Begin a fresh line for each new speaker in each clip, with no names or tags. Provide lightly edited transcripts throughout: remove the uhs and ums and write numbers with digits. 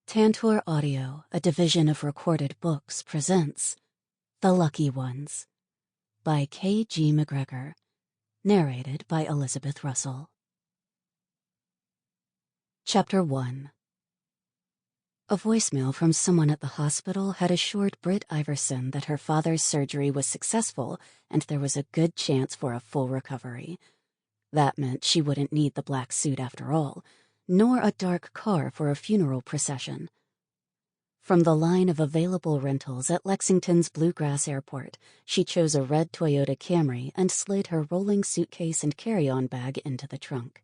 Tantor Audio, a division of Recorded Books, presents The Lucky Ones by K.G. Macgregor, narrated by Elizabeth Russell. Chapter 1. A voicemail from someone at the hospital had assured Britt Iverson that her father's surgery was successful and there was a good chance for a full recovery. That meant she wouldn't need the black suit after all, nor a dark car for a funeral procession. From the line of available rentals at Lexington's Bluegrass Airport, she chose a red Toyota Camry and slid her rolling suitcase and carry-on bag into the trunk.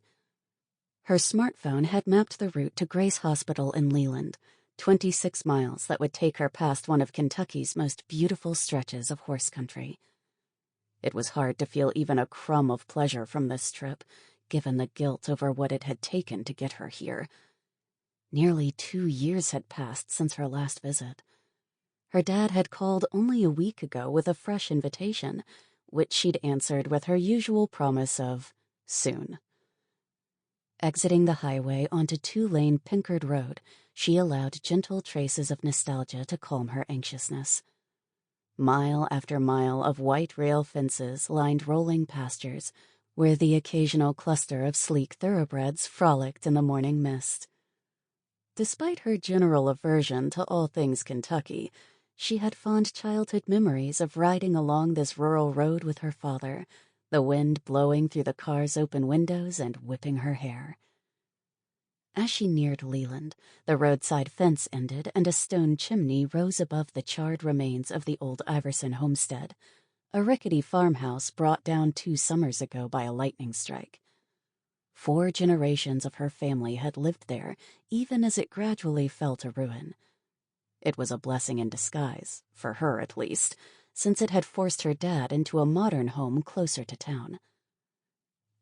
Her smartphone had mapped the route to Grace Hospital in Leland, 26 miles that would take her past one of Kentucky's most beautiful stretches of horse country. It was hard to feel even a crumb of pleasure from this trip, given the guilt over what it had taken to get her here. Nearly 2 years had passed since her last visit. Her dad had called only a week ago with a fresh invitation, which she'd answered with her usual promise of soon. Exiting the highway onto 2-lane Pinkard Road, she allowed gentle traces of nostalgia to calm her anxiousness. Mile after mile of white rail fences lined rolling pastures, where the occasional cluster of sleek thoroughbreds frolicked in the morning mist. Despite her general aversion to all things Kentucky, she had fond childhood memories of riding along this rural road with her father, the wind blowing through the car's open windows and whipping her hair. As she neared Leland, the roadside fence ended and a stone chimney rose above the charred remains of the old Iverson homestead, a rickety farmhouse brought down 2 summers ago by a lightning strike. 4 generations of her family had lived there, even as it gradually fell to ruin. It was a blessing in disguise, for her at least, since it had forced her dad into a modern home closer to town.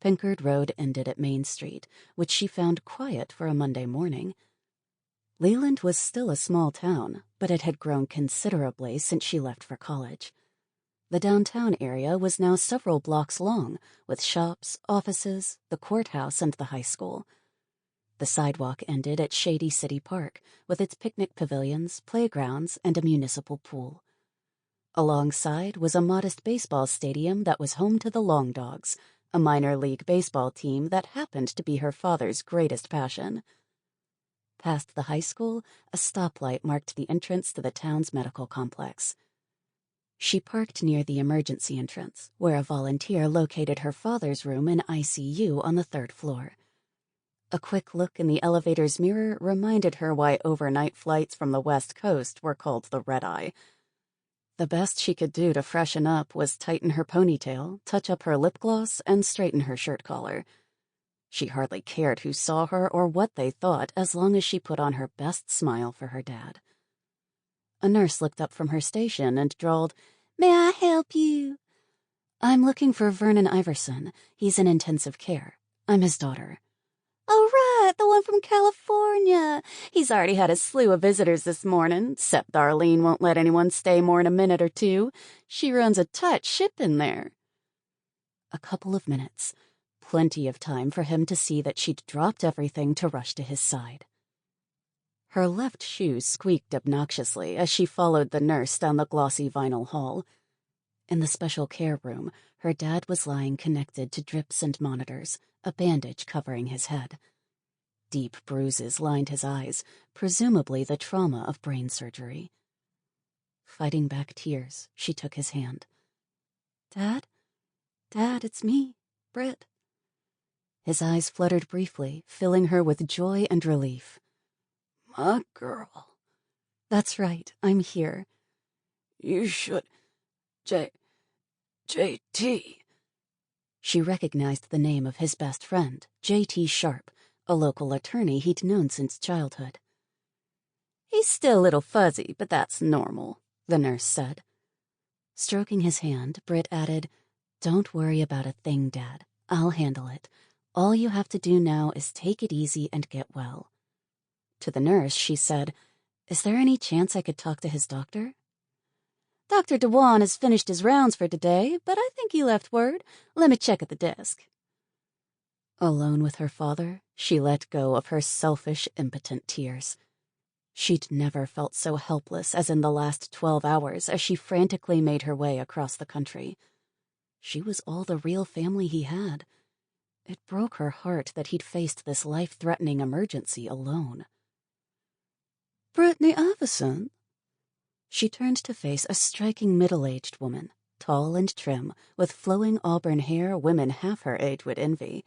Pinkard Road ended at Main Street, which she found quiet for a Monday morning. Leland was still a small town, but it had grown considerably since she left for college. The downtown area was now several blocks long, with shops, offices, the courthouse, and the high school. The sidewalk ended at Shady City Park, with its picnic pavilions, playgrounds, and a municipal pool. Alongside was a modest baseball stadium that was home to the Longdogs, a minor league baseball team that happened to be her father's greatest passion. Past the high school, a stoplight marked the entrance to the town's medical complex. She parked near the emergency entrance, where a volunteer located her father's room in ICU on the 3rd floor. A quick look in the elevator's mirror reminded her why overnight flights from the West Coast were called the red eye. The best she could do to freshen up was tighten her ponytail, touch up her lip gloss, and straighten her shirt collar. She hardly cared who saw her or what they thought as long as she put on her best smile for her dad. A nurse looked up from her station and drawled, "May I help you?" "I'm looking for Vernon Iverson. He's in intensive care. I'm his daughter." "Oh, right, the one from California. He's already had a slew of visitors this morning, 'cept Darlene won't let anyone stay more'n a minute or 2. She runs a tight ship in there." A couple of minutes. Plenty of time for him to see that she'd dropped everything to rush to his side. Her left shoe squeaked obnoxiously as she followed the nurse down the glossy vinyl hall. In the special care room, her dad was lying connected to drips and monitors, a bandage covering his head. Deep bruises lined his eyes, presumably the trauma of brain surgery. Fighting back tears, she took his hand. "Dad? Dad, it's me, Britt." His eyes fluttered briefly, filling her with joy and relief.
"My girl."
"That's right, I'm here."
"You should... J.T."
She recognized the name of his best friend, J.T. Sharp, a local attorney he'd known since childhood.
"He's still a little fuzzy, but that's normal,"
the nurse said. Stroking his hand, Britt added, "Don't worry about a thing, Dad. I'll handle it. All you have to do now is take it easy and get well." To the nurse, she said, "Is there any chance I could talk to his doctor?"
"Dr. DeWan has finished his rounds for today, but I think he left word. Let me check at the desk."
Alone with her father, she let go of her selfish, impotent tears. She'd never felt so helpless as in the last 12 hours as she frantically made her way across the country. She was all the real family he had. It broke her heart that he'd faced this life-threatening emergency alone.
Brittany Iverson?
She turned to face a striking middle-aged woman, tall and trim, with flowing auburn hair women half her age would envy.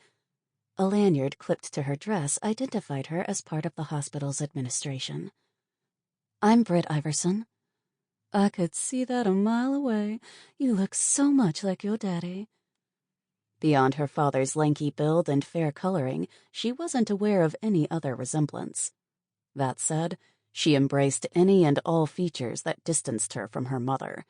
A lanyard clipped to her dress identified her as part of the hospital's administration. I'm Britt Iverson.
I could see that a mile away. You look so much like your daddy.
Beyond her father's lanky build and fair coloring, she wasn't aware of any other resemblance. That said, she embraced any and all features that distanced her from her mother.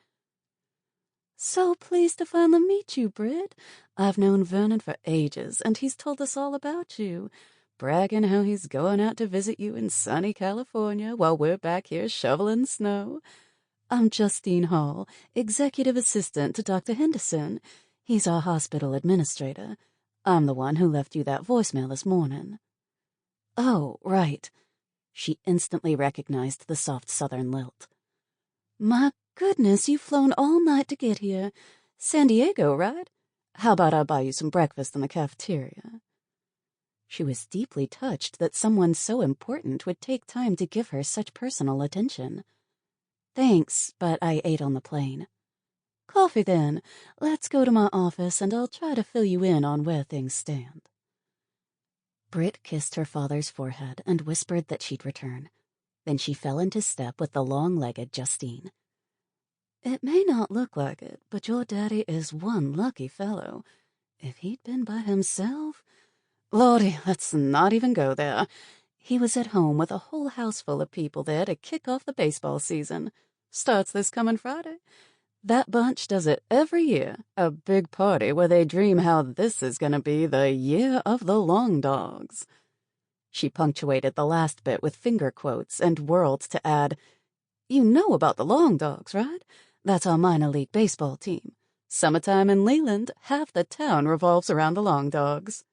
So pleased to finally meet you, Britt. I've known Vernon for ages, and he's told us all about you, bragging how he's going out to visit you in sunny California while we're back here shoveling snow. I'm Justine Hall, executive assistant to Dr. Henderson. He's our hospital administrator. I'm the one who left you that voicemail this morning.
Oh, right. She instantly recognized the soft southern lilt.
My goodness, you've flown all night to get here. San Diego, right? How about I buy you some breakfast in the cafeteria?
She was deeply touched that someone so important would take time to give her such personal attention. Thanks, but I ate on the plane.
Coffee, then. Let's go to my office, and I'll try to fill you in on where things stand.
Britt kissed her father's forehead and whispered that she'd return. Then she fell into step with the long-legged Justine.
It may not look like it, but your daddy is one lucky fellow. If he'd been by himself... Lordy, let's not even go there. He was at home with a whole house full of people there to kick off the baseball season. Starts this coming Friday. That bunch does it every year, a big party where they dream how this is going to be the year of the Longdogs.
She punctuated the last bit with finger quotes and whirled to add,
You know about the Longdogs, right? That's our minor league baseball team. Summertime in Leland, half the town revolves around the Longdogs.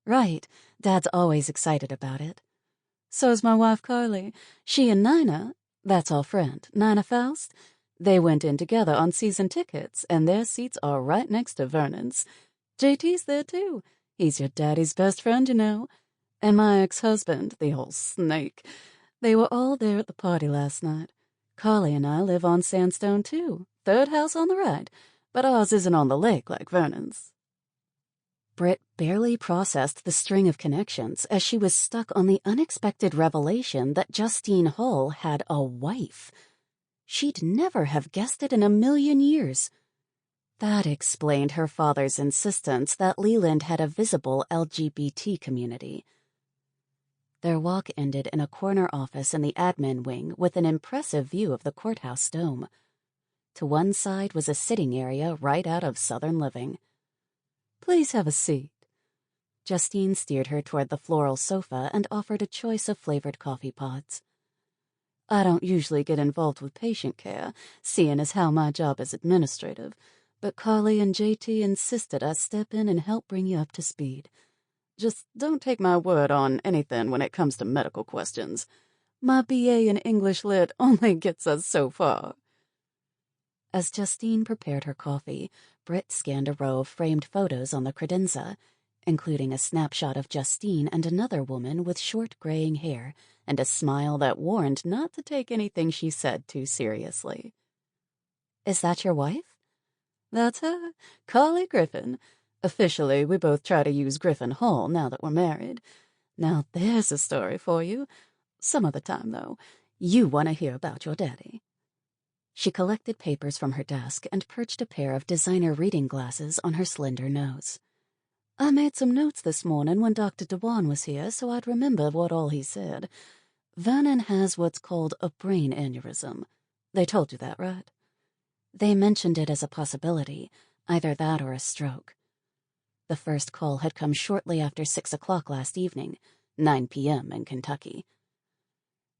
Right, Dad's always excited about it.
So's my wife Carly. She and Ninah, that's our friend, Ninah Faust, they went in together on season tickets, and their seats are right next to Vernon's. JT's there, too. He's your daddy's best friend, you know. And my ex-husband, the old snake. They were all there at the party last night. Carly and I live on Sandstone, too. Third house on the right. But ours isn't on the lake like Vernon's.
Britt barely processed the string of connections as she was stuck on the unexpected revelation that Justine Hall had a wife. She'd never have guessed it in a million years. That explained her father's insistence that Leland had a visible LGBT community. Their walk ended in a corner office in the admin wing with an impressive view of the courthouse dome. To one side was a sitting area right out of Southern living.
Please have a seat.
Justine steered her toward the floral sofa and offered a choice of flavored coffee pods.
I don't usually get involved with patient care, seeing as how my job is administrative, but Carly and JT insisted I step in and help bring you up to speed. Just don't take my word on anything when it comes to medical questions. My BA in English Lit only gets us so far.
As Justine prepared her coffee, Britt scanned a row of framed photos on the credenza, including a snapshot of Justine and another woman with short graying hair and a smile that warned not to take anything she said too seriously.
Is that your wife? That's her, Carly Griffin. Officially, we both try to use Griffin Hall now that we're married. Now there's a story for you. Some other time, though. You want to hear about your daddy.
She collected papers from her desk and perched a pair of designer reading glasses on her slender nose.
I made some notes this morning when Dr. Dewan was here, so I'd remember what all he said. Vernon has what's called a brain aneurysm. They told you that, right?
They mentioned it as a possibility, either that or a stroke. The first call had come shortly after 6 o'clock last evening, 9 p.m. in Kentucky.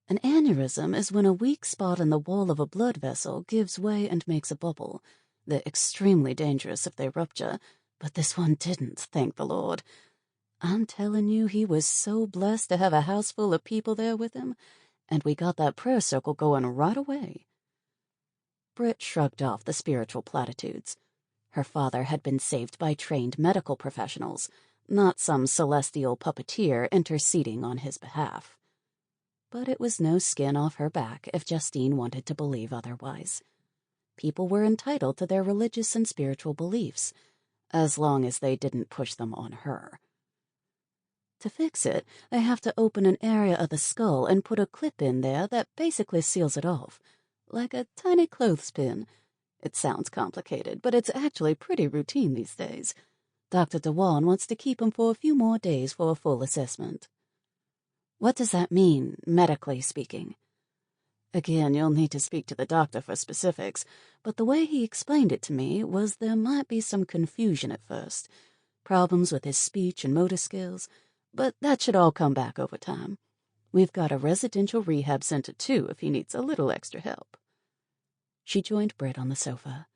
An aneurysm is when a weak spot in the wall of a blood vessel gives way and makes a bubble. They're extremely dangerous if they rupture, but this one didn't, thank the Lord. I'm telling you, he was so blessed to have a house full of people there with him, and we got that prayer circle going right away." Britt shrugged off the spiritual platitudes. Her father had been saved by trained medical professionals, not some celestial puppeteer interceding on his behalf. But it was no skin off her back if Justine wanted to believe otherwise. People were entitled to their religious and spiritual beliefs, as long as they didn't push them on her. To fix it, they have to open an area of the skull and put a clip in there that basically seals it off, like a tiny clothespin. It sounds complicated, but it's actually pretty routine these days. Dr. DeWan wants to keep him for a few more days for a full assessment. What does that mean, medically speaking? Again, you'll need to speak to the doctor for specifics, but the way he explained it to me was there might be some confusion at first, problems with his speech and motor skills, but that should all come back over time. We've got a residential rehab center, too, if he needs a little extra help. She joined Britt on the sofa.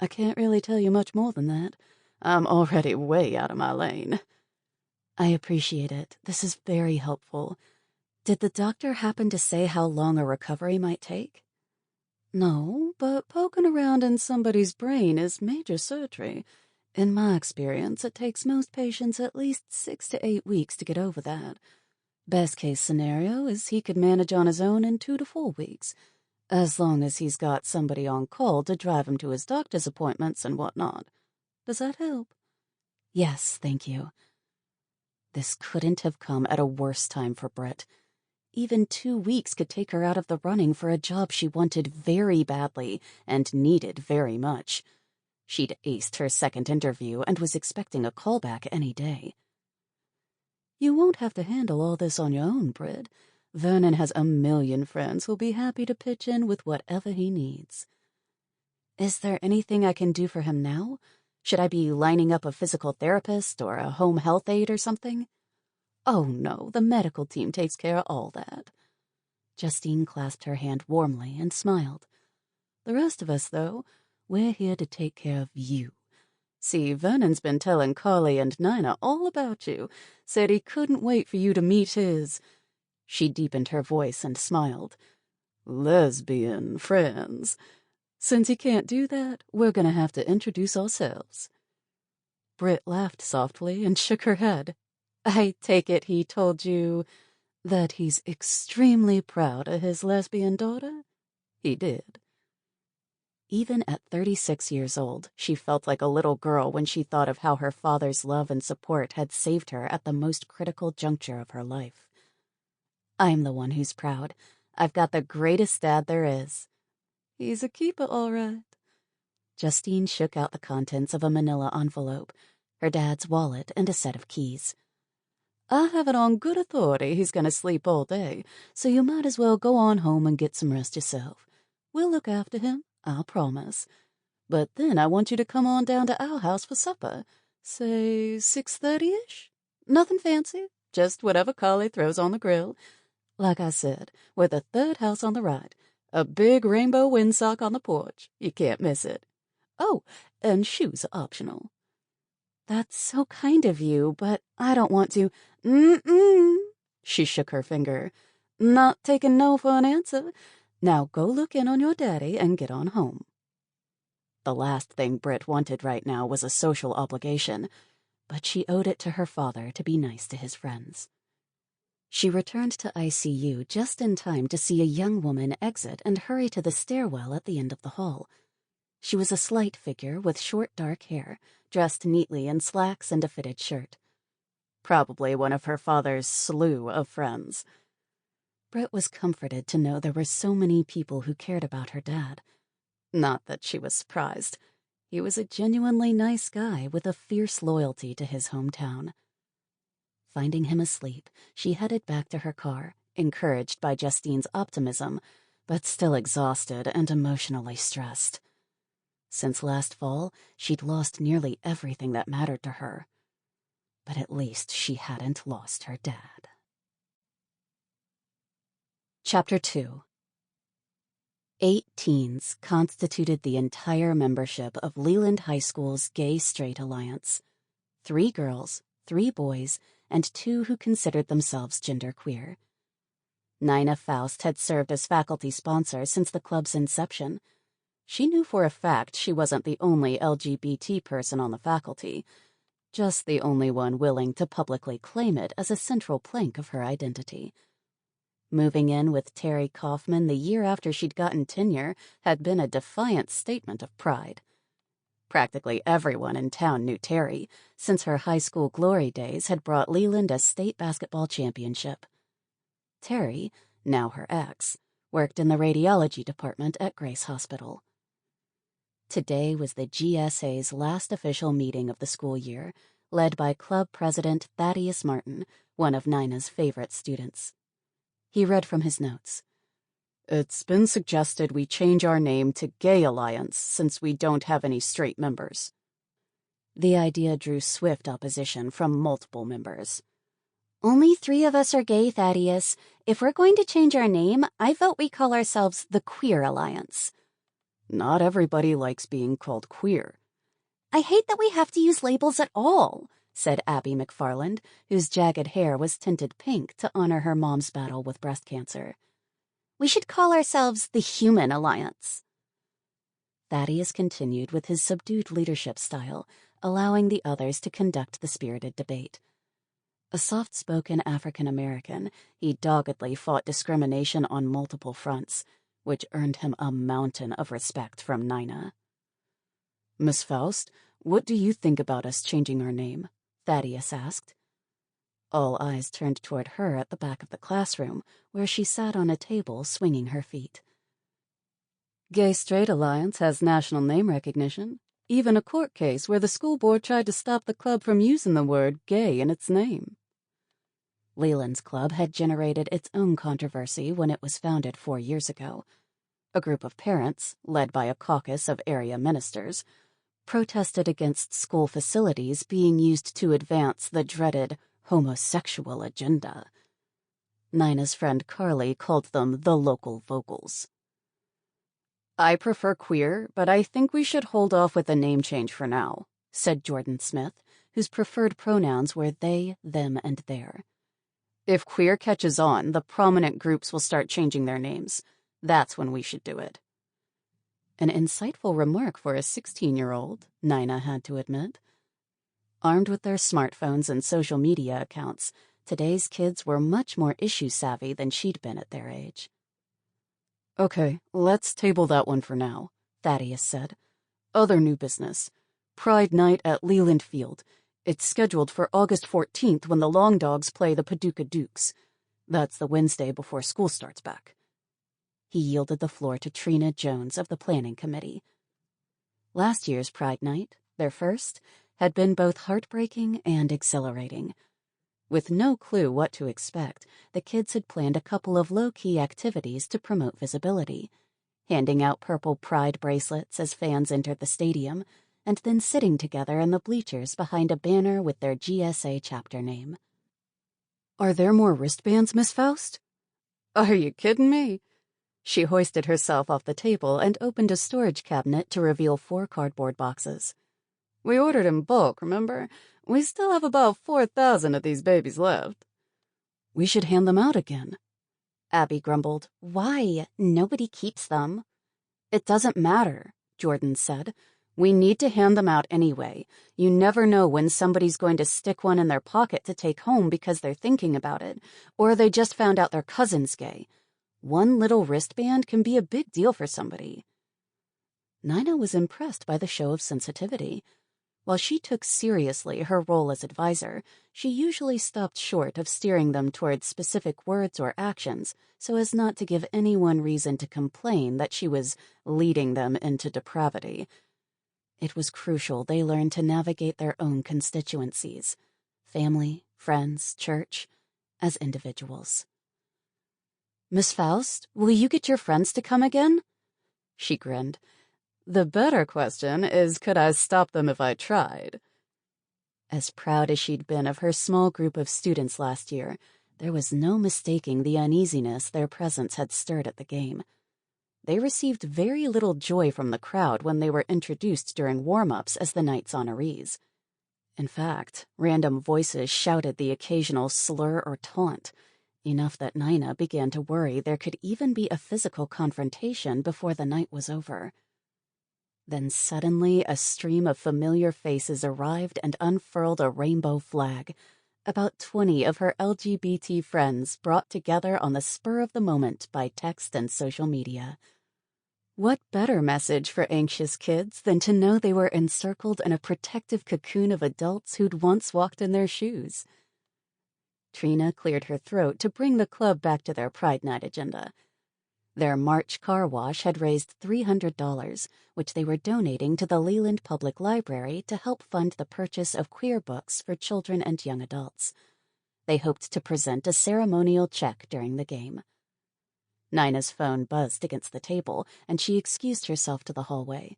I can't really tell you much more than that. I'm already way out of my lane. I appreciate it. This is very helpful. Did the doctor happen to say how long a recovery might take? No, but poking around in somebody's brain is major surgery. In my experience, it takes most patients at least 6 to 8 weeks to get over that. Best case scenario is he could manage on his own in 2 to 4 weeks, as long as he's got somebody on call to drive him to his doctor's appointments and whatnot. Does that help? Yes, thank you. This couldn't have come at a worse time for Britt. Even 2 weeks could take her out of the running for a job she wanted very badly and needed very much. She'd aced her second interview and was expecting a callback any day. You won't have to handle all this on your own, Britt. Vernon has a million friends who'll be happy to pitch in with whatever he needs. Is there anything I can do for him now? Should I be lining up a physical therapist or a home health aide or something? Oh, no, the medical team takes care of all that. Justine clasped her hand warmly and smiled. The rest of us, though, we're here to take care of you. See, Vernon's been telling Carly and Ninah all about you, said he couldn't wait for you to meet his... She deepened her voice and smiled. Lesbian friends. Since he can't do that, we're going to have to introduce ourselves. Britt laughed softly and shook her head. I take it he told you that he's extremely proud of his lesbian daughter? He did. Even at 36 years old, she felt like a little girl when she thought of how her father's love and support had saved her at the most critical juncture of her life. I'm the one who's proud. I've got the greatest dad there is. He's a keeper, all right. Justine shook out the contents of a manila envelope, her dad's wallet, and a set of keys. I have it on good authority he's going to sleep all day, so you might as well go on home and get some rest yourself. We'll look after him, I'll promise. But then I want you to come on down to our house for supper. Say 6:30-ish? Nothing fancy, just whatever Carly throws on the grill. Like I said, we're the third house on the right. A big rainbow windsock on the porch. You can't miss it. Oh, and shoes are optional. That's so kind of you, but I don't want to. She shook her finger. Not taking no for an answer. Now go look in on your daddy and get on home. The last thing Britt wanted right now was a social obligation, but she owed it to her father to be nice to his friends. She returned to ICU just in time to see a young woman exit and hurry to the stairwell at the end of the hall. She was a slight figure with short dark hair, dressed neatly in slacks and a fitted shirt. Probably one of her father's slew of friends. Britt was comforted to know there were so many people who cared about her dad. Not that she was surprised. He was a genuinely nice guy with a fierce loyalty to his hometown. Finding him asleep, she headed back to her car, encouraged by Justine's optimism, but still exhausted and emotionally stressed. Since last fall, she'd lost nearly everything that mattered to her. But at least she hadn't lost her dad. Chapter 2. 8 teens constituted the entire membership of Leland High School's Gay-Straight Alliance. 3 girls, 3 boys, and 2 who considered themselves genderqueer.
Ninah Faust had served as faculty sponsor since the club's inception. She knew for a fact she wasn't the only LGBT person on the faculty, just the only one willing to publicly claim it as a central plank of her identity. Moving in with Terry Kaufman the year after she'd gotten tenure had been a defiant statement of pride. Practically everyone in town knew Terry, since her high school glory days had brought Leland a state basketball championship. Terry, now her ex, worked in the radiology department at Grace Hospital. Today was the GSA's last official meeting of the school year, led by club president Thaddeus Martin, one of Ninah's favorite students. He read from his notes. "It's been suggested we change our name to Gay Alliance since we don't have any straight members." The idea drew swift opposition from multiple members.
"Only 3 of us are gay, Thaddeus. If we're going to change our name, I vote we call ourselves the Queer Alliance."
"Not everybody likes being called queer."
"I hate that we have to use labels at all," said Abby McFarland, whose jagged hair was tinted pink to honor her mom's battle with breast cancer. "We should call ourselves the Human Alliance."
Thaddeus continued with his subdued leadership style, allowing the others to conduct the spirited debate. A soft-spoken African-American, he doggedly fought discrimination on multiple fronts, which earned him a mountain of respect from Ninah. "Miss Faust, what do you think about us changing our name?" Thaddeus asked. All eyes turned toward her at the back of the classroom, where she sat on a table swinging her feet.
Gay Straight Alliance has national name recognition, even a court case where the school board tried to stop the club from using the word gay in its name.
Leland's club had generated its own controversy when it was founded 4 years ago. A group of parents, led by a caucus of area ministers, protested against school facilities being used to advance the dreaded homosexual agenda. Ninah's friend Carly called them the local vocals. "I prefer queer, but I think we should hold off with the name change for now," said Jordan Smith, whose preferred pronouns were they, them, and their. "If queer catches on, the prominent groups will start changing their names. That's when we should do it." An insightful remark for a 16-year-old, Ninah had to admit. Armed with their smartphones and social media accounts, today's kids were much more issue-savvy than she'd been at their age. "Okay, let's table that one for now," Thaddeus said. "Other new business. Pride Night at Leland Field. It's scheduled for August 14th when the Longdogs play the Paducah Dukes. That's the Wednesday before school starts back." He yielded the floor to Trina Jones of the Planning Committee. Last year's Pride Night, their first, had been both heartbreaking and exhilarating. With no clue what to expect, the kids had planned a couple of low-key activities to promote visibility, handing out purple pride bracelets as fans entered the stadium, and then sitting together in the bleachers behind a banner with their GSA chapter name. "Are there more wristbands, Miss Faust?" "Are you kidding me?" She hoisted herself off the table and opened a storage cabinet to reveal 4 cardboard boxes. "We ordered in bulk, remember? We still have about 4,000 of these babies left." "We should hand them out again."
Abby grumbled. "Why? Nobody keeps them."
"It doesn't matter," Jordan said. "We need to hand them out anyway. You never know when somebody's going to stick one in their pocket to take home because they're thinking about it, or they just found out their cousin's gay. One little wristband can be a big deal for somebody." Ninah was impressed by the show of sensitivity. While she took seriously her role as advisor, she usually stopped short of steering them towards specific words or actions so as not to give anyone reason to complain that she was leading them into depravity. It was crucial they learn to navigate their own constituencies, family, friends, church, as individuals. "Miss Faust, will you get your friends to come again?" She grinned. "The better question is, could I stop them if I tried?" As proud as she'd been of her small group of students last year, there was no mistaking the uneasiness their presence had stirred at the game. They received very little joy from the crowd when they were introduced during warm-ups as the night's honorees. In fact, random voices shouted the occasional slur or taunt. enough that Ninah began to worry there could even be a physical confrontation before the night was over. Then suddenly a stream of familiar faces arrived and unfurled a rainbow flag, about 20 of her LGBT friends brought together on the spur of the moment by text and social media. What better message for anxious kids than to know they were encircled in a protective cocoon of adults who'd once walked in their shoes? Trina cleared her throat to bring the club back to their Pride Night agenda. Their March car wash had raised $300, which they were donating to the Leland Public Library to help fund the purchase of queer books for children and young adults. They hoped to present a ceremonial check during the game. Ninah's phone buzzed against the table, and she excused herself to the hallway.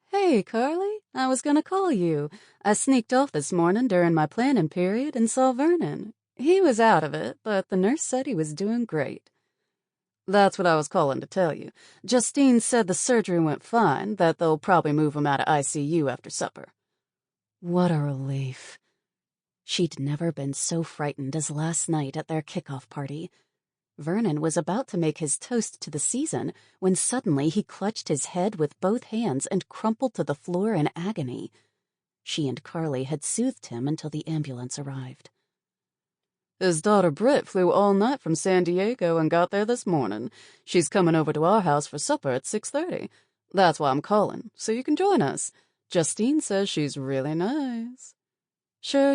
"Hey, Carly, I was gonna call you. I sneaked off this morning during my planning period and saw Vernon. He was out of it, but the nurse said he was doing great." "That's what I was calling to tell you. Justine said the surgery went fine, that they'll probably move him out of ICU after supper."
What a relief. She'd never been so frightened as last night at their kickoff party. Vernon was about to make his toast to the season when suddenly he clutched his head with both hands and crumpled to the floor in agony. She and Carly had soothed him until the ambulance arrived.
"His daughter Britt flew all night from San Diego and got there this morning. She's coming over to our house for supper at 6:30. That's why I'm calling, so you can join us. Justine says she's really nice."
Sure.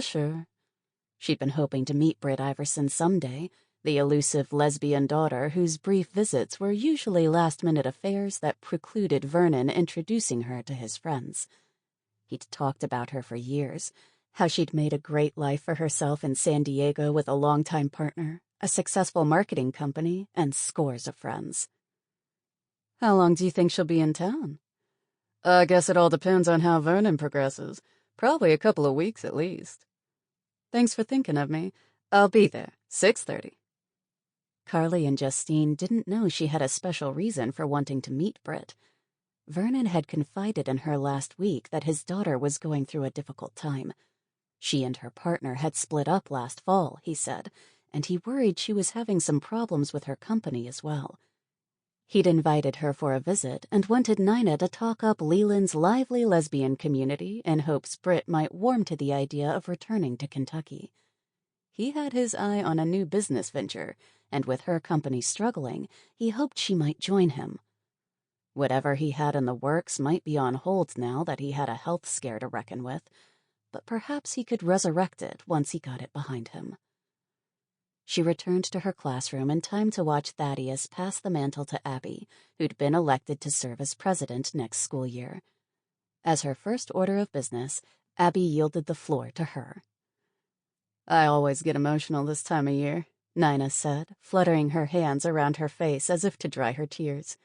She'd been hoping to meet Britt Iverson someday, the elusive lesbian daughter whose brief visits were usually last-minute affairs that precluded Vernon introducing her to his friends. He'd talked about her for years, how she'd made a great life for herself in San Diego with a longtime partner, a successful marketing company, and scores of friends.
"How long do you think she'll be in town?"
"I guess it all depends on how Vernon progresses. Probably a couple of weeks at least."
"Thanks for thinking of me. I'll be there, 6:30.
Carly and Justine didn't know she had a special reason for wanting to meet Britt. Vernon had confided in her last week that his daughter was going through a difficult time. She and her partner had split up last fall, he said, and he worried she was having some problems with her company as well. He'd invited her for a visit and wanted Ninah to talk up Leland's lively lesbian community in hopes Britt might warm to the idea of returning to Kentucky. He had his eye on a new business venture, and with her company struggling, he hoped she might join him. Whatever he had in the works might be on hold now that he had a health scare to reckon with, but perhaps he could resurrect it once he got it behind him. She returned to her classroom in time to watch Thaddeus pass the mantle to Abby, who'd been elected to serve as president next school year. As her first order of business, Abby yielded the floor to her.
"I always get emotional this time of year,"
Ninah said, fluttering her hands around her face as if to dry her tears.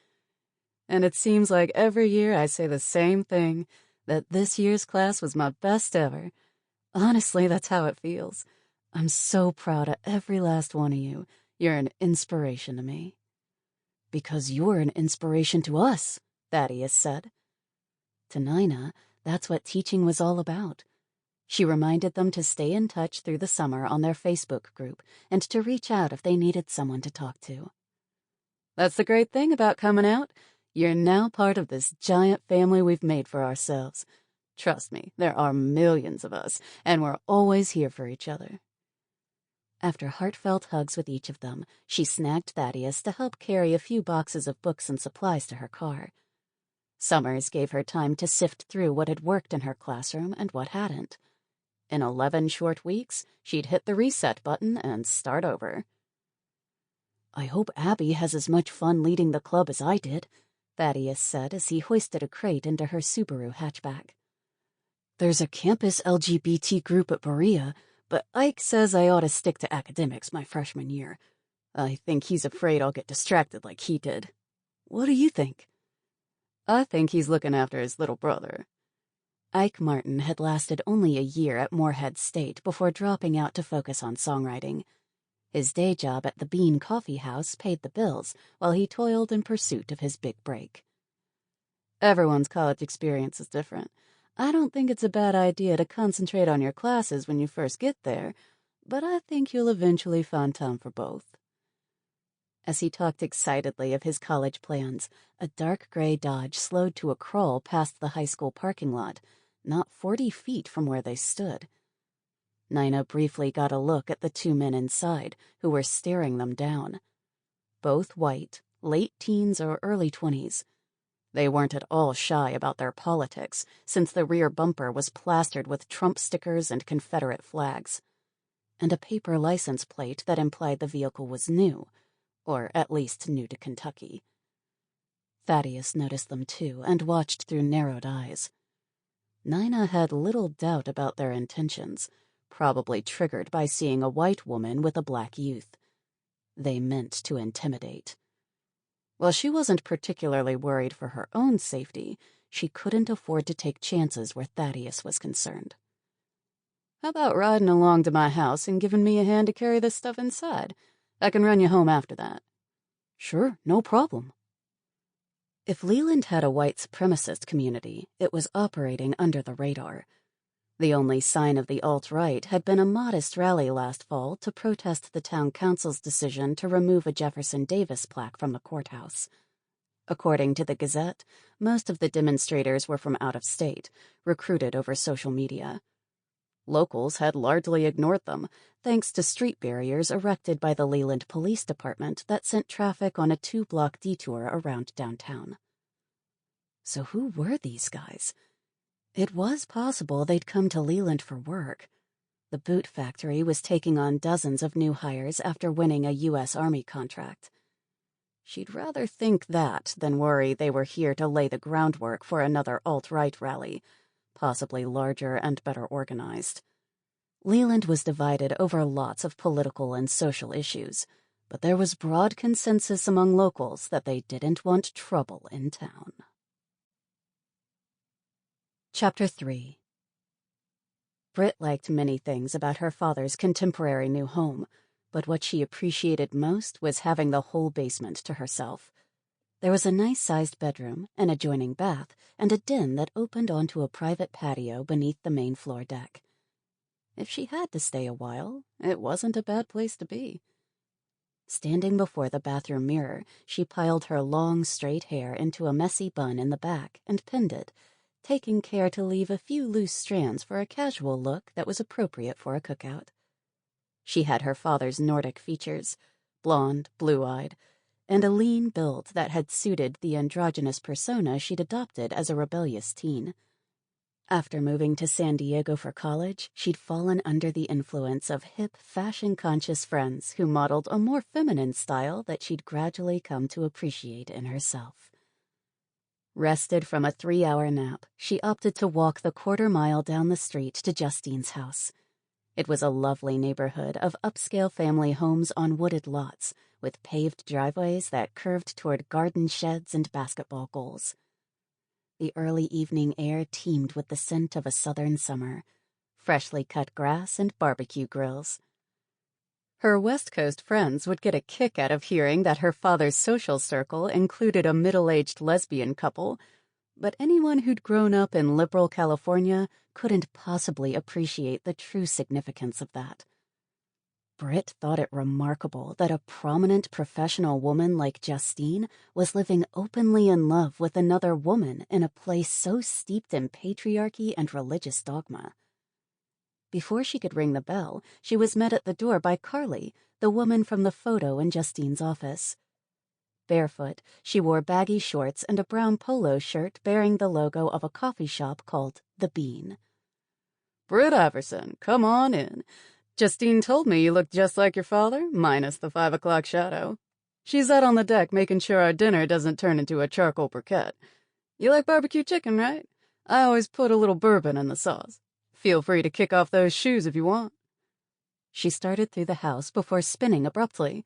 "And it seems like every year I say the same thing, that this year's class was my best ever. Honestly, that's how it feels. I'm so proud of every last one of you. You're an inspiration to me."
"Because you're an inspiration to us," Thaddeus said. To Ninah, that's what teaching was all about. She reminded them to stay in touch through the summer on their Facebook group and to reach out if they needed someone to talk to.
"That's the great thing about coming out. You're now part of this giant family we've made for ourselves. Trust me, there are millions of us, and we're always here for each other."
After heartfelt hugs with each of them, she snagged Thaddeus to help carry a few boxes of books and supplies to her car. Summers gave her time to sift through what had worked in her classroom and what hadn't. In 11 short weeks, she'd hit the reset button and start over. "I hope Abby has as much fun leading the club as I did," Thaddeus said as he hoisted a crate into her Subaru hatchback. "There's a campus LGBT group at Berea, but Ike says I ought to stick to academics my freshman year. I think he's afraid I'll get distracted like he did. What do you think?"
"I think he's looking after his little brother."
Ike Martin had lasted only a year at Moorhead State before dropping out to focus on songwriting. His day job at the Bean Coffee House paid the bills while he toiled in pursuit of his big break.
"Everyone's college experience is different. I don't think it's a bad idea to concentrate on your classes when you first get there, but I think you'll eventually find time for both."
As he talked excitedly of his college plans, a dark gray Dodge slowed to a crawl past the high school parking lot, not 40 feet from where they stood. Ninah briefly got a look at the two men inside, who were staring them down. Both white, late teens or early 20s. They weren't at all shy about their politics, since the rear bumper was plastered with Trump stickers and Confederate flags, and a paper license plate that implied the vehicle was new, or at least new to Kentucky. Thaddeus noticed them too and watched through narrowed eyes. Ninah had little doubt about their intentions, probably triggered by seeing a white woman with a black youth. They meant to intimidate. While she wasn't particularly worried for her own safety, she couldn't afford to take chances where Thaddeus was concerned.
"How about riding along to my house and giving me a hand to carry this stuff inside? I can run you home after that."
"Sure, no problem." If Leland had a white supremacist community, it was operating under the radar. The only sign of the alt-right had been a modest rally last fall to protest the town council's decision to remove a Jefferson Davis plaque from the courthouse. According to the Gazette, most of the demonstrators were from out of state, recruited over social media. Locals had largely ignored them, thanks to street barriers erected by the Leland Police Department that sent traffic on a 2-block detour around downtown. So who were these guys? It was possible they'd come to Leland for work. The boot factory was taking on dozens of new hires after winning a U.S. Army contract. She'd rather think that than worry they were here to lay the groundwork for another alt-right rally, possibly larger and better organized. Leland was divided over lots of political and social issues, but there was broad consensus among locals that they didn't want trouble in town. Chapter 3. Britt liked many things about her father's contemporary new home, but what she appreciated most was having the whole basement to herself. There was a nice-sized bedroom, an adjoining bath, and a den that opened onto a private patio beneath the main floor deck. If she had to stay a while, it wasn't a bad place to be. Standing before the bathroom mirror, she piled her long, straight hair into a messy bun in the back and pinned it, taking care to leave a few loose strands for a casual look that was appropriate for a cookout. She had her father's Nordic features, blonde, blue-eyed, and a lean build that had suited the androgynous persona she'd adopted as a rebellious teen. After moving to San Diego for college, she'd fallen under the influence of hip, fashion-conscious friends who modeled a more feminine style that she'd gradually come to appreciate in herself. Rested from a 3-hour nap, she opted to walk the quarter-mile down the street to Justine's house. It was a lovely neighborhood of upscale family homes on wooded lots, with paved driveways that curved toward garden sheds and basketball goals. The early evening air teemed with the scent of a southern summer, freshly cut grass and barbecue grills. Her West Coast friends would get a kick out of hearing that her father's social circle included a middle-aged lesbian couple, but anyone who'd grown up in liberal California couldn't possibly appreciate the true significance of that. Britt thought it remarkable that a prominent professional woman like Justine was living openly in love with another woman in a place so steeped in patriarchy and religious dogma. Before she could ring the bell, she was met at the door by Carly, the woman from the photo in Justine's office. Barefoot, she wore baggy shorts and a brown polo shirt bearing the logo of a coffee shop called The Bean.
"Britt Iverson, come on in. Justine told me you looked just like your father, minus the 5 o'clock shadow. She's out on the deck making sure our dinner doesn't turn into a charcoal briquette. You like barbecue chicken, right? I always put a little bourbon in the sauce. Feel free to kick off those shoes if you want."
She started through the house before spinning abruptly.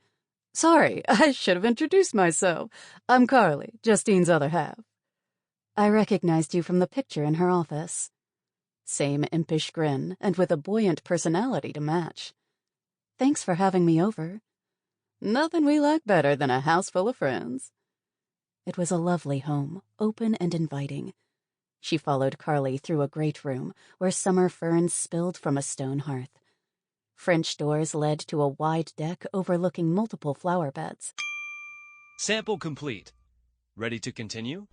"Sorry, I should have introduced myself. I'm Carly, Justine's other half."
"I recognized you from the picture in her office." Same impish grin, and with a buoyant personality to match. "Thanks for having me over."
"Nothing we like better than a house full of friends."
It was a lovely home, open and inviting. She followed Carly through a great room where summer ferns spilled from a stone hearth.
French doors led to a wide deck overlooking multiple flower beds.
Sample complete. Ready to continue?